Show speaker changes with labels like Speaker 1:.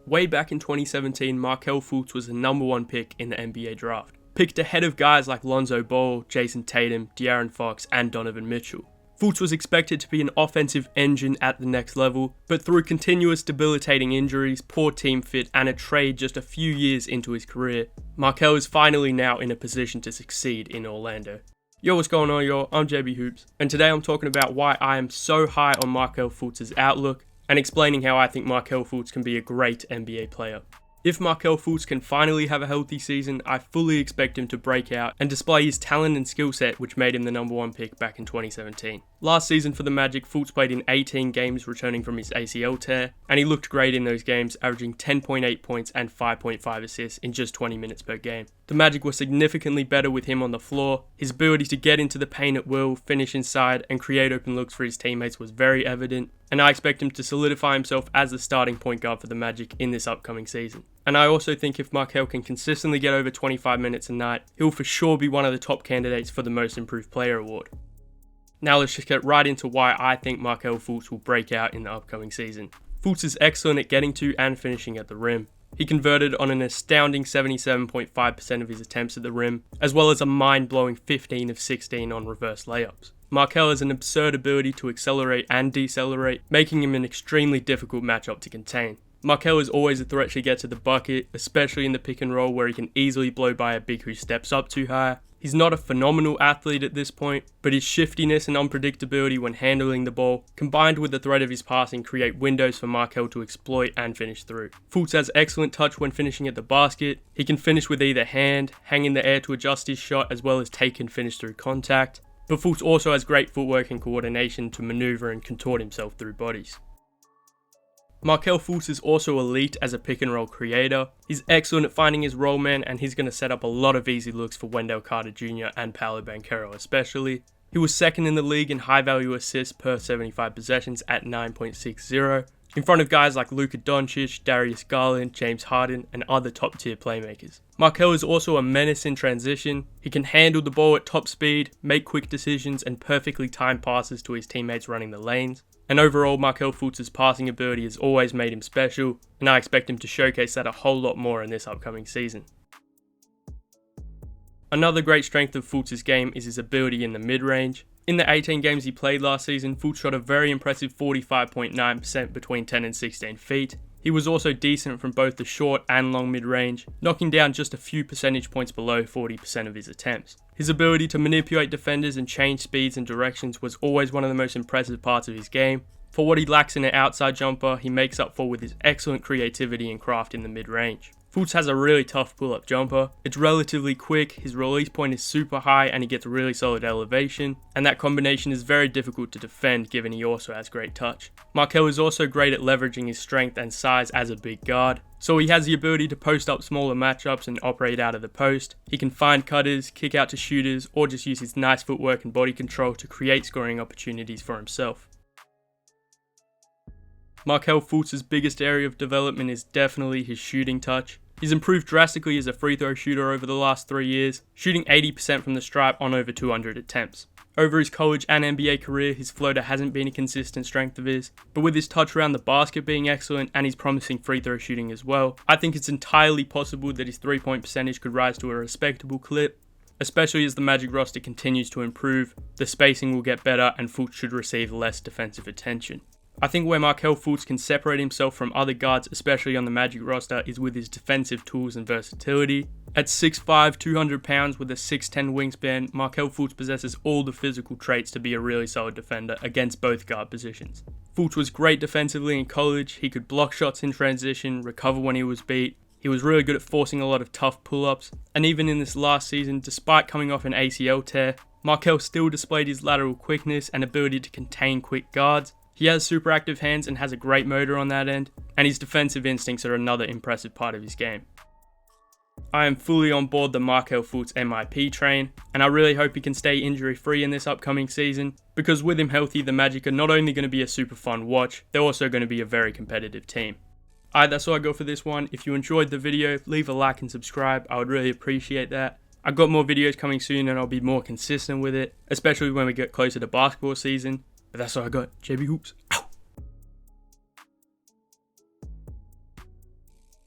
Speaker 1: Way back in 2017, Markelle Fultz was the number 1 pick in the NBA draft. Picked ahead of guys like Lonzo Ball, Jason Tatum, De'Aaron Fox, and Donovan Mitchell. Fultz was expected to be an offensive engine at the next level, but through continuous debilitating injuries, poor team fit, and a trade just a few years into his career, Markelle is finally now in a position to succeed in Orlando. Yo, what's going on, y'all? I'm JBHOOPS, and today I'm talking about why I am so high on Markelle Fultz's outlook, and explaining how I think Markelle Fultz can be a great NBA player. If Markelle Fultz can finally have a healthy season, I fully expect him to break out and display his talent and skill set which made him the number 1 pick back in 2017. Last season for the Magic, Fultz played in 18 games returning from his ACL tear, and he looked great in those games, averaging 10.8 points and 5.5 assists in just 20 minutes per game. The Magic were significantly better with him on the floor. His ability to get into the paint at will, finish inside, and create open looks for his teammates was very evident, and I expect him to solidify himself as the starting point guard for the Magic in this upcoming season. And I also think if Markelle can consistently get over 25 minutes a night, he'll for sure be one of the top candidates for the Most Improved Player award. Now let's just get right into why I think Markelle Fultz will break out in the upcoming season. Fultz is excellent at getting to and finishing at the rim. He converted on an astounding 77.5% of his attempts at the rim, as well as a mind-blowing 15 of 16 on reverse layups. Markelle has an absurd ability to accelerate and decelerate, making him an extremely difficult matchup to contain. Markelle is always a threat to get to the bucket, especially in the pick and roll where he can easily blow by a big who steps up too high. He's not a phenomenal athlete at this point, but his shiftiness and unpredictability when handling the ball, combined with the threat of his passing, create windows for Markelle to exploit and finish through. Fultz has excellent touch when finishing at the basket. He can finish with either hand, hang in the air to adjust his shot, as well as take and finish through contact. But Fultz also has great footwork and coordination to maneuver and contort himself through bodies. Markelle Fultz is also elite as a pick and roll creator. He's excellent at finding his role man, and he's going to set up a lot of easy looks for Wendell Carter Jr. and Paolo Banchero especially. He was second in the league in high value assists per 75 possessions at 9.60, in front of guys like Luka Doncic, Darius Garland, James Harden, and other top tier playmakers. Markelle is also a menace in transition. He can handle the ball at top speed, make quick decisions, and perfectly time passes to his teammates running the lanes. And overall, Markelle Fultz's passing ability has always made him special, and I expect him to showcase that a whole lot more in this upcoming season. Another great strength of Fultz's game is his ability in the mid-range. In the 18 games he played last season, Fultz shot a very impressive 45.9% between 10 and 16 feet. He was also decent from both the short and long mid-range, knocking down just a few percentage points below 40% of his attempts. His ability to manipulate defenders and change speeds and directions was always one of the most impressive parts of his game. For what he lacks in an outside jumper, he makes up for with his excellent creativity and craft in the mid-range. Fultz has a really tough pull-up jumper. It's relatively quick, his release point is super high, and he gets really solid elevation, and that combination is very difficult to defend given he also has great touch. Markelle is also great at leveraging his strength and size as a big guard, so he has the ability to post up smaller matchups and operate out of the post. He can find cutters, kick out to shooters, or just use his nice footwork and body control to create scoring opportunities for himself. Markelle Fultz's biggest area of development is definitely his shooting touch. He's improved drastically as a free throw shooter over the last 3 years, shooting 80% from the stripe on over 200 attempts. Over his college and NBA career, his floater hasn't been a consistent strength of his, but with his touch around the basket being excellent and his promising free throw shooting as well, I think it's entirely possible that his 3-point percentage could rise to a respectable clip. Especially as the Magic roster continues to improve, the spacing will get better and Fultz should receive less defensive attention. I think where Markelle Fultz can separate himself from other guards, especially on the Magic roster, is with his defensive tools and versatility. At 6'5", 200 pounds with a 6'10" wingspan, Markelle Fultz possesses all the physical traits to be a really solid defender against both guard positions. Fultz was great defensively in college. He could block shots in transition, recover when he was beat. He was really good at forcing a lot of tough pull-ups, and even in this last season, despite coming off an ACL tear, Markelle still displayed his lateral quickness and ability to contain quick guards. He has super active hands and has a great motor on that end, and his defensive instincts are another impressive part of his game. I am fully on board the Markelle Fultz MIP train, and I really hope he can stay injury free in this upcoming season, because with him healthy, the Magic are not only going to be a super fun watch, they're also going to be a very competitive team. Alright, that's all I got for this one. If you enjoyed the video, leave a like and subscribe, I would really appreciate that. I've got more videos coming soon and I'll be more consistent with it, especially when we get closer to basketball season. But that's all I got. JBHOOPS, out.